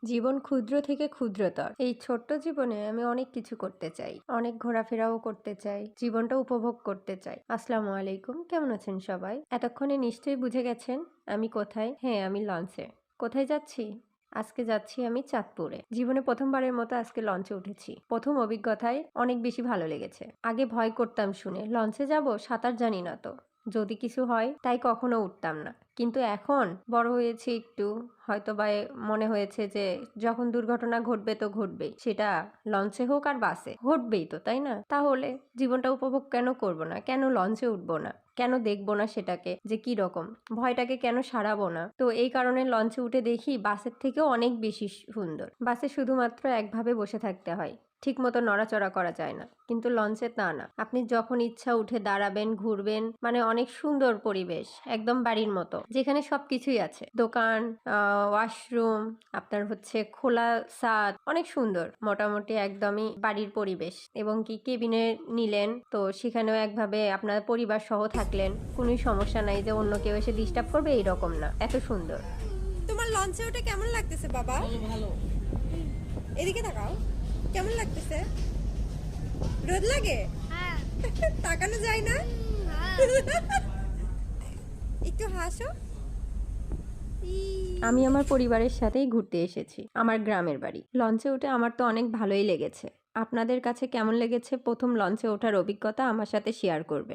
জীবন ক্ষুদ্র থেকে ক্ষুদ্রতর। এই ছোট্ট জীবনে আমি অনেক কিছু করতে চাই, অনেক ঘোরাফেরাও করতে চাই, জীবনটা উপভোগ করতে চাই। আসসালামু আলাইকুম, কেমন আছেন সবাই? এতক্ষণে নিশ্চয়ই বুঝে গেছেন আমি কোথায়। হ্যাঁ, আমি লঞ্চে। কোথায় যাচ্ছি? আজকে যাচ্ছি আমি চাঁদপুরে। জীবনে প্রথমবারের মতো আজকে লঞ্চে উঠেছি। প্রথম অভিজ্ঞতায় অনেক বেশি ভালো লেগেছে। আগে ভয় করতাম শুনে, লঞ্চে যাব, সাঁতার জানি না তো, যদি কিছু হয়, তাই কখনো উঠতাম না। কিন্তু এখন বড় হয়েছি একটু, হয়তো বা মনে হয়েছে যে যখন দুর্ঘটনা ঘটবে তো ঘটবেই, সেটা লঞ্চে হোক আর বাসে, ঘটবেই তো, তাই না? তাহলে জীবনটা উপভোগ কেন করব না? কেন লঞ্চে উঠবো না? কেন দেখবো না সেটাকে যে কি রকম? ভয়টাকে কেন সারাবো না? তো এই কারণে লঞ্চে উঠে দেখি বাসের থেকেও অনেক বেশি সুন্দর। বাসে শুধুমাত্র একভাবে বসে থাকতে হয়, ঠিক মতো নড়াচড়া করা যায় না, কিন্তু লঞ্চে তা না। আপনি যখন ইচ্ছা উঠে দাঁড়াবেন, ঘুরবেন, মানে অনেক সুন্দর পরিবেশ, একদম বাড়ির মতো, যেখানে সবকিছুই আছে। দোকান, ওয়াশরুম, আপনার হচ্ছে খোলা ছাদ, অনেক সুন্দর, মোটামুটি একদমই বাড়ির পরিবেশ। এবং কি কেবিনে নিলেন তো সেখানেও একভাবে আপনার পরিবার সহ থাকলেন, কোনো সমস্যা নাই যে অন্য কেউ এসে ডিস্টার্ব করবে, এইরকম না, এত সুন্দর। তোমার লঞ্চে ওঠে কেমন লাগতেছে বাবা? ভালো। এদিকে তাকাও, কেমন লাগতেছে? রোদ লাগে? হ্যাঁ। তাকানো যায় না? হ্যাঁ। একটু হাসো। আমি আমার পরিবারের সাথেই ঘুরতে এসেছি, আমার গ্রামের বাড়ি। লঞ্চে উঠে আমার তো অনেক ভালোই লেগেছে। আপনাদের কাছে কেমন লেগেছে প্রথম লঞ্চে ওঠার অভিজ্ঞতা আমার সাথে শেয়ার করবেন।